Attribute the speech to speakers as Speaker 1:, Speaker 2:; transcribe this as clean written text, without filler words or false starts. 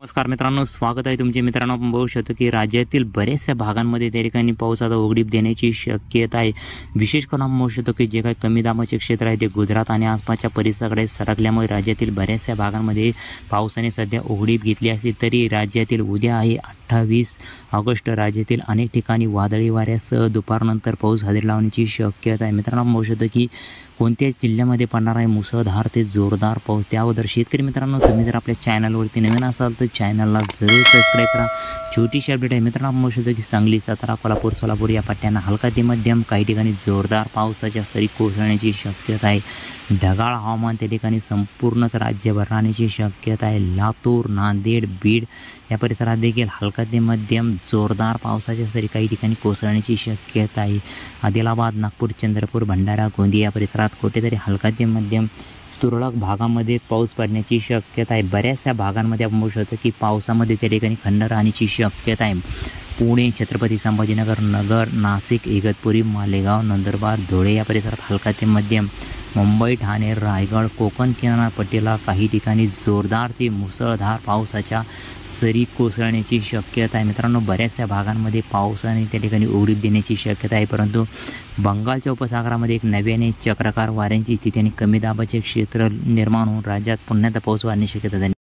Speaker 1: नमस्कार मित्रांनो, स्वागत आहे तुमचे. मित्रांनो, आपण बघू शकतो की राज्यातील बऱ्याचशा भागांमध्ये त्या ठिकाणी पाऊस आता उघडीप देण्याची शक्यता आहे. विशेष करून आपण बघू शकतो की जे काही कमी दाबाचे क्षेत्र आहे ते गुजरात आणि आसपासच्या परिसराकडे सरकल्यामुळे राज्यातील बऱ्याचशा भागांमध्ये पावसाने सध्या उघडीप घेतली असली तरी राज्यातील उद्या आहे 28 ऑगस्ट राज्यातील अनेक ठिकाणी वादळी वाऱ्यासह दुपारनंतर पाऊस हजेरी लावण्याची शक्यता आहे. मित्रांनो, आपण बघू शकतो की कोणत्याच जिल्ह्यामध्ये पडणार आहे मुसळधार ते जोरदार पाऊस. त्याबद्दल शेतकरी मित्रांनो, तुम्ही जर आपल्या चॅनलवरती नवीन असाल तर चॅनलला जरूर सबस्क्राईब करा. छोटीशी अपडेट आहे मित्रांनो, आपण बघू शकतो की सांगली, सातारा, कोल्हापूर, सोलापूर या पट्ट्यांना हलका ते मध्यम, काही ठिकाणी जोरदार पावसाच्या सरी कोसळण्याची शक्यता आहे. ढगाळ हवामान त्या ठिकाणी संपूर्णच राज्यभर राहण्याची शक्यता आहे. लातूर, नांदेड, बीड या परिसरात देखील हलका ते मध्यम जोरदार पावसाच्या सरी काही ठिकाणी कोसळण्याची शक्यता आहे. आदिलाबाद, नागपूर, चंद्रपूर, भंडारा, गोंदिया या परिसरात कुठेतरी हलका ते मध्यम तुरळक भागामध्ये पाऊस पडण्याची शक्यता आहे. बऱ्याचशा भागांमध्ये आपण बघू शकतो की पावसामध्ये त्या ठिकाणी खंड राहण्याची शक्यता आहे. पुणे, छत्रपती संभाजीनगर, नगर, नाशिक, इगतपुरी, मालेगाव, नंदुरबार, धुळे या परिसरात हलका ते मध्यम, मुंबई, ठाणे, रायगड, कोकण किनारपट्टीला काही ठिकाणी जोरदार ते मुसळधार पावसाच्या सरी कोसळण्याची शक्यता आहे. मित्रांनो, बऱ्याचशा भागांमध्ये पावसाने त्या ठिकाणी उघडीप देण्याची शक्यता आहे, परंतु बंगालच्या उपसागरामध्ये एक नव्याने चक्राकार वाऱ्यांची स्थिती आणि कमी दाबाचे क्षेत्र निर्माण होऊन राज्यात पुन्हा पाऊस वाढण्याची शक्यता आहे.